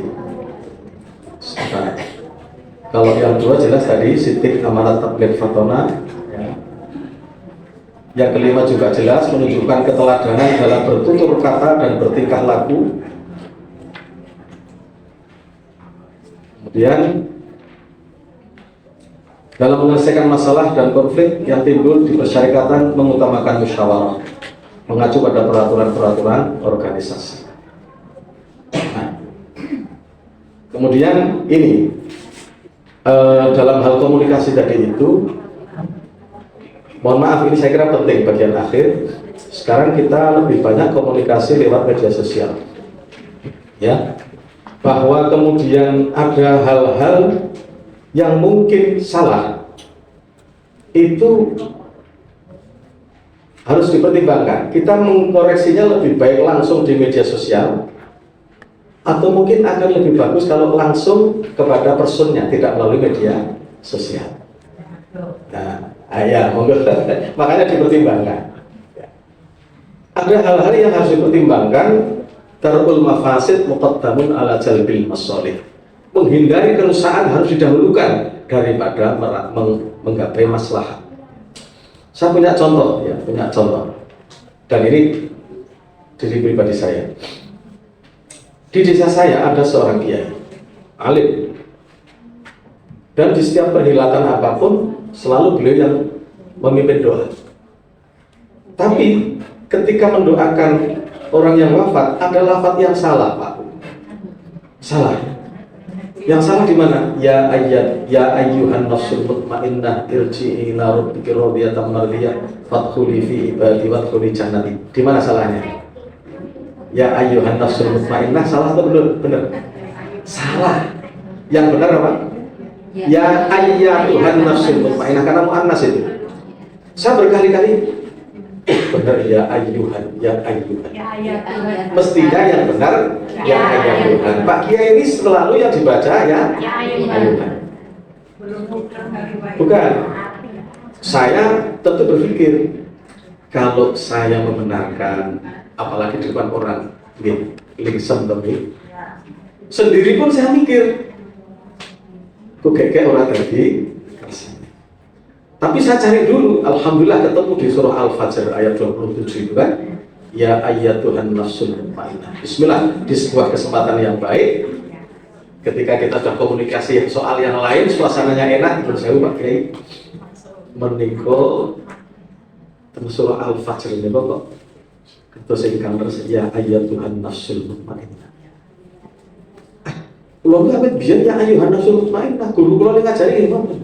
Nah, kalau yang dua jelas tadi sitik amanat tabligh fatona, ya. Yang kelima juga jelas menunjukkan keteladanan dalam bertutur kata dan bertingkah laku. Kemudian dalam menyelesaikan masalah dan konflik yang timbul di persyarikatan mengutamakan musyawarah, mengacu pada peraturan-peraturan organisasi. Kemudian ini dalam hal komunikasi tadi itu, mohon maaf ini saya kira penting bagian akhir. Sekarang kita lebih banyak komunikasi lewat media sosial, ya. Bahwa kemudian ada hal-hal yang mungkin salah itu harus dipertimbangkan. Kita mengkoreksinya lebih baik langsung di media sosial, atau mungkin akan lebih bagus kalau langsung kepada personnya, tidak melalui media sosial. Nah, ya, monggo. Makanya dipertimbangkan. Ada hal-hal yang harus dipertimbangkan. Tarul mafasid muqaddamun ala jalbil masalih. Menghindari kerusakan harus didahulukan daripada menggapai maslahat. Saya punya contoh, ya, punya contoh. Dan ini diri pribadi saya. Di desa saya ada seorang kiai, alim, dan di setiap perhelatan apapun selalu beliau yang memimpin doa. Tapi ketika mendoakan orang yang wafat, ada lafaz yang salah, Pak. Salah. Yang salah di mana? Ya ayyuhan nafsul mutmainnah irji'i ila rabbiki radiyatan mardiyah fadkhuli fi ibadi wadkhuli jannati. Di mana salahnya? Ya ayyuhan nafsul mutmainnah salah atau benar? Benar. Salah. Yang benar apa? Ya ayyuhan nafsul mutmainnah, karena muannas itu. Saya berkali-kali benar, ya ayyuhan. Mestinya yang benar ya ayyuhan. Pak Kiai ini selalu yang dibaca ya ayyuhan. Bukan. Saya tentu berpikir kalau saya membenarkan, apalagi di depan orang lingsem tapi sendiri pun saya mikir kok kayak orang tadi. Tapi saya cari dulu, alhamdulillah ketemu di surah Al-Fajr ayat 27 itu kan, ya ayyatuhan nafsul mutmainnah. Bismillah, di sebuah kesempatan yang baik, ketika kita sudah komunikasi soal yang lain, suasananya enak, terus saya Pak Kiai menikah terus surah Al-Fajr ini kok terus ingkang terus ya ayyatuhan nafsul mutmainnah. Kulo awet biyen ya ayuhan nafsul mutmainnah, guru kulo ngajari ngono.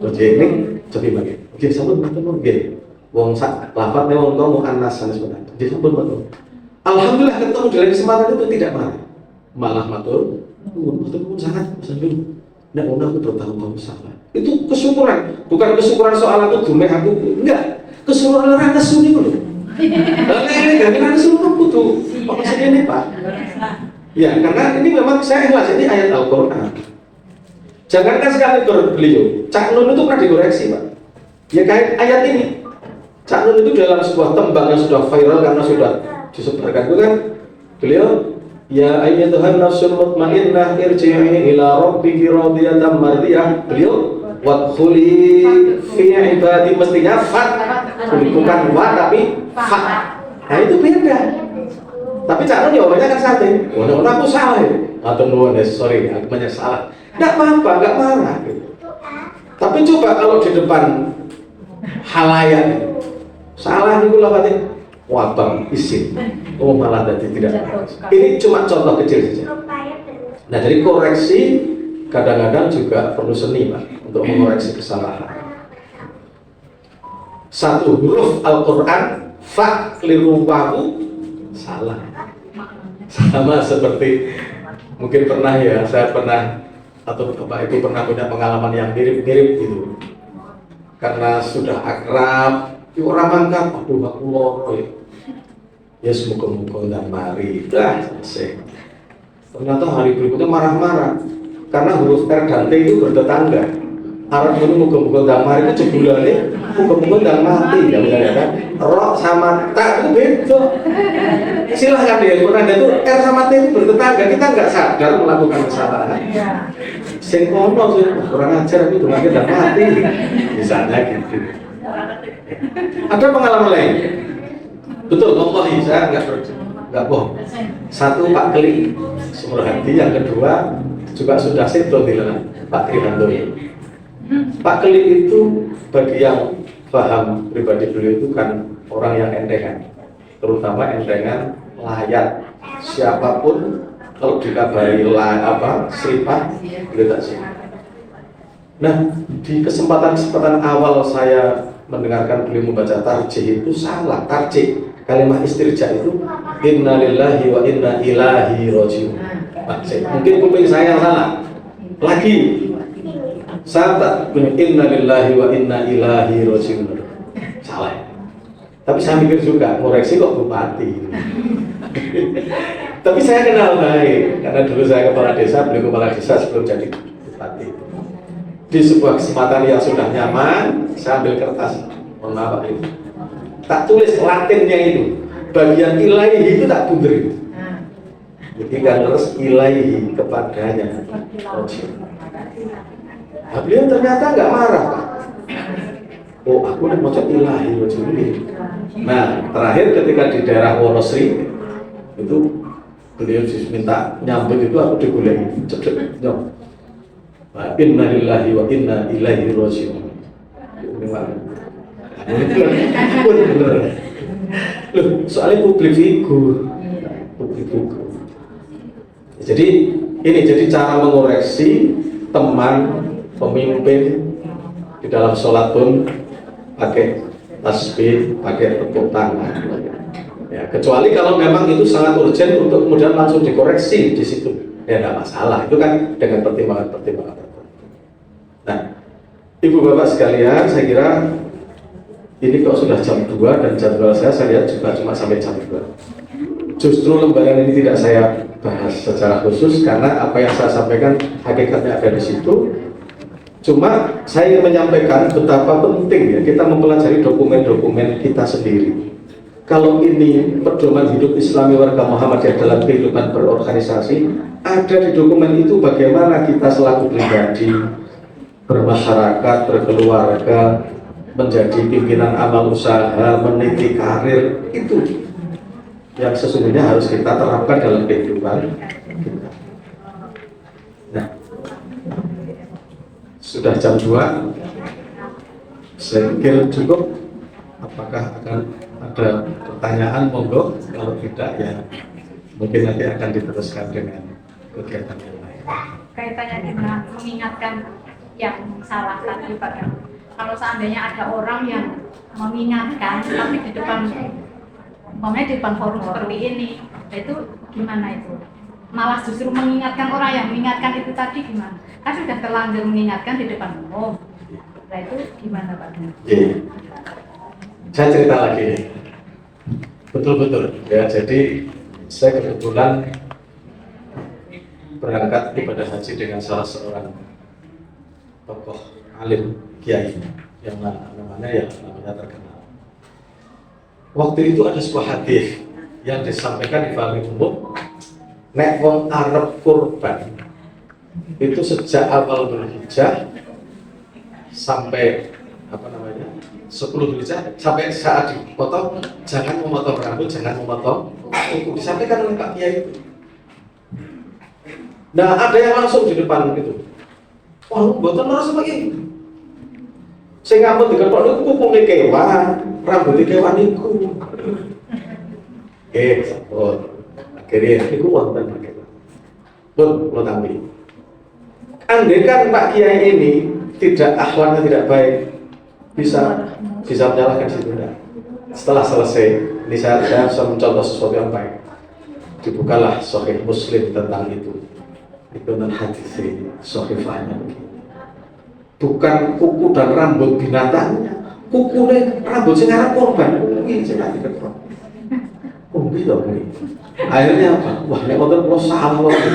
Oke, ini coba bagi. Oke, sampun mboten nggih. Wong sak lafadznya wong kamu anas sanes benar. Oke, sampun mboten. Alhamdulillah ketemu dalam kesempatan itu tidak marah. Malah matur, pun sangat sanjung. Nek ono aku bertahun-tahun salah. Itu kesyukuran, bukan kesyukuran soal aku dumeh aku. Enggak. Kesyukuran ora nesu niku lho. Lah ini gak nesu aku tuh. Maksudnya ini, Pak. Ya, karena ini memang saya ikhlas, ini ayat Al-Quran. Jangankan sekali beliau, Cak Nun itu pernah dikoreksi, Pak. Ya kayak ayat ini. Cak Nun itu dalam sebuah tembang yang sudah viral karena sudah disebarkan itu kan, beliau, ya ayyatuhan nafsul mutmainnah irji'i ila rabbiki radiyatan mardiyah. Beliau, wadkhuli fi ibadi, mestinya fat, bukan wa tapi fa. Nah itu beda. Tapi cara jawabannya kan sate. Orang aku salah ya. Atau nuwun sorry, aku banyak salah. Enggak apa-apa, enggak marah gitu. Tapi coba kalau di depan halayak salah niku lafate wabang isin. Oh malah tadi tidak. Ini cuma contoh kecil saja. Nah, dari koreksi kadang-kadang juga perlu seni, Pak, untuk mengoreksi kesalahan. Satu huruf Al-Qur'an fa keliru wawu salah. Sama seperti mungkin pernah ya, saya pernah atau Bapak Ibu pernah punya pengalaman yang mirip-mirip gitu. Karena sudah akrab, orang mangkat, aduh aku loro ya. Ya semoga-moga dan mari, dah selesai. Ternyata hari berikutnya marah-marah karena huruf R dan T itu bertetangga. Arab itu moga-moga dan mari itu jebulannya moga-moga dan mati, ya misalnya kan. Ro sama ta itu beda. Silahkan di handphone Anda itu R sama T itu bertetangga, kita nggak sadar melakukan kesalahan. Sing kono sih kurang ajar itu lagi dan mati, misalnya gitu. Ada pengalaman lain? Betul, wallahi saya nggak bohong. Satu Pak Keli, sumber hati. Yang kedua juga sudah settle di Pak Trihanto. Pak Keli itu bagi yang paham pribadi beliau itu kan orang yang entengan, terutama entengan layat. Siapapun kalau dikabari sifat beliau tak sih. Nah, di kesempatan awal saya mendengarkan beliau membaca tarjih itu salah. Tarjih kalimat istirja itu inna lillahi wa inna ilahi rajiun. Mungkin kuping saya salah. Lagi saya tak inna lillahi wa inna ilahi rajiun. Salah. Tapi saya mikir juga, koreksi kok bupati. Tapi saya kenal baik karena dulu saya kepala desa, beliau kepala desa sebelum jadi bupati. Di sebuah kesempatan yang sudah nyaman, saya ambil kertas, mohon maaf Pak, tak tulis Latinnya itu, bagian ilahi itu tak bunderi. Jadi kan terus ilahi kepadanya. Nah, beliau ternyata nggak marah, Pak. Oh, aku udah mau cek ilahi ini. Nah, terakhir ketika di daerah Wonosri itu beliau minta nyambut itu aku digulai, cedek nyom. Inna lillahi wa inna ilaihi rajiun. Loh, soalnya publik figur. Jadi ini jadi cara mengoreksi teman pemimpin di dalam sholat pun pakai tasbih, pakai tepuk tangan. Ya, kecuali kalau memang itu sangat urgent untuk kemudian langsung dikoreksi di situ, ya tidak masalah. Itu kan dengan pertimbangan-pertimbangan. Nah, Ibu Bapak sekalian, saya kira ini kok sudah jam 2 dan jadwal saya lihat juga cuma sampai jam 2. Justru lembaran ini tidak saya bahas secara khusus karena apa yang saya sampaikan hakikatnya ada di situ. Cuma saya ingin menyampaikan betapa penting ya kita mempelajari dokumen-dokumen kita sendiri. Kalau ini pedoman hidup Islami warga Muhammadiyah dalam kehidupan berorganisasi, ada di dokumen itu bagaimana kita selaku pribadi, bermasyarakat, berkeluarga, menjadi pimpinan amal usaha, meniti karir, itu yang sesungguhnya harus kita terapkan dalam kehidupan kita. Nah, sudah jam 2, saya pikir cukup. Apakah akan ada pertanyaan? Monggo, kalau tidak ya mungkin nanti akan diteruskan dengan kegiatan yang lain. kaitannya dengan mengingatkan yang salah tadi Pak. Kalau seandainya ada orang yang mengingatkan tapi di depan umpamanya di depan forum seperti ini, itu gimana itu? Malah justru mengingatkan orang yang mengingatkan itu tadi gimana? Kan sudah terlanjur mengingatkan di depan umum. Nah itu gimana Pak? Saya cerita lagi nih. Betul-betul ya, jadi saya kebetulan berangkat ibadah haji dengan salah seorang tokoh alim kiai yang namanya terkenal. Waktu itu ada sebuah hadis yang disampaikan di paling umum, nek wong arep kurban itu sejak awal Dzulhijjah sampai 10 Dzulhijjah sampai saat dipotong, jangan memotong rambut, jangan memotong kuku. Disampaikan oleh Pak Kiai itu. Nah, ada yang langsung di depan gitu. Wah, mboten ora semaki. Sing ngambut dikepok niku kukunge kewan, rambut kewan niku. Sampun. Akhirnya niku wonten pakai. Pun kula tampi. Andaikan Pak Kiai ini tidak akhlaknya tidak baik, bisa menyalahkan situ. Setelah selesai, ini saya bisa mencontoh sesuatu yang baik. Dibukalah Sahih Muslim tentang itu. Itu dan hadis Sahihahnya begini. Bukan kuku dan rambut binatangnya, kuku dan rambut sing arep korban, kuwi sing ati ketok. Gitu. Akhirnya apa? Wah, nek wonten kula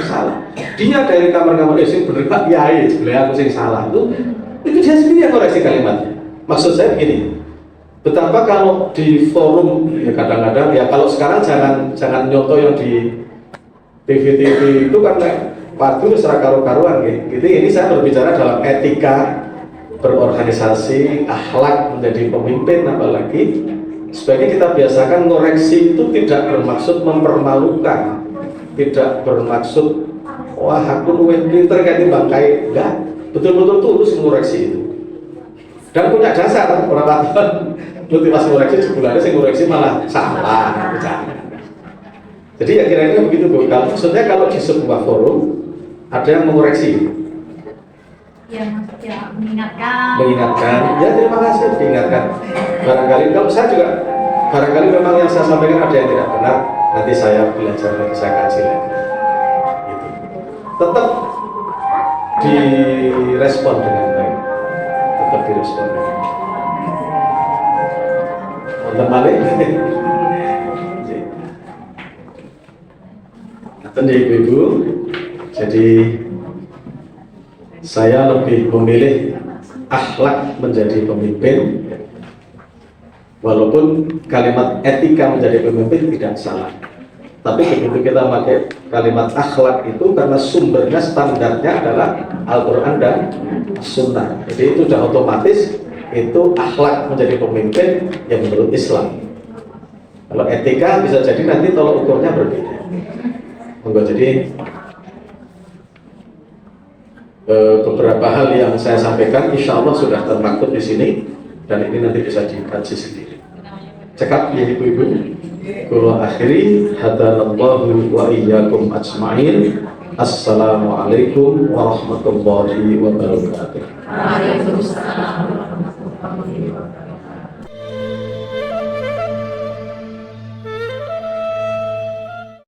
salah. Dia dari kamar-kamar sing bener Pak Kiai, sebenarnya aku sing salah. Itu dia sendiri yang koreksi kalimatnya. Maksud saya begini, betapa kalau di forum ya kadang-kadang ya kalau sekarang jangan nyontoh yang di TV itu kan padu secara karu-karuan gitu. Ini saya berbicara dalam etika berorganisasi, akhlak menjadi pemimpin, apalagi sebaiknya kita biasakan ngoreksi itu tidak bermaksud mempermalukan, tidak bermaksud wah aku luwih pinter ketimbang bangkai, enggak, betul-betul tulus ngoreksi itu. Dan punya dasar orang Latin, lu pas ngoreksi sebulannya sih ngoreksi malah salah, jadi ya kira-kira begitu Bu. Maksudnya kalau di sebuah forum ada yang mengoreksi, ya maksudnya mengingatkan, ya terima kasih diingatkan. Barangkali kalau saya juga barangkali memang yang saya sampaikan ada yang tidak benar, nanti saya belajar lagi, saya kaji lagi. Gitu. Tetap direspon dengan baik. Tetap direspon dengan baik. Untuk balik, atau ibu-ibu, jadi saya lebih memilih akhlak menjadi pemimpin, walaupun kalimat etika menjadi pemimpin tidak salah. Tapi begitu kita pakai kalimat akhlak itu karena sumbernya, standarnya adalah Al-Quran dan Sunnah. Jadi itu sudah otomatis itu akhlak menjadi pemimpin yang menurut Islam. Kalau etika bisa jadi nanti tolok ukurnya berbeda. Jadi beberapa hal yang saya sampaikan insya Allah sudah termaktub di sini dan ini nanti bisa dikaji sendiri. Cekap ya ibu-ibu. Qul akhiri hadanallahu wa iyyakum ajma'in. Assalamualaikum warahmatullahi wabarakatuh. Waalaikumsalam warahmatullahi wabarakatuh.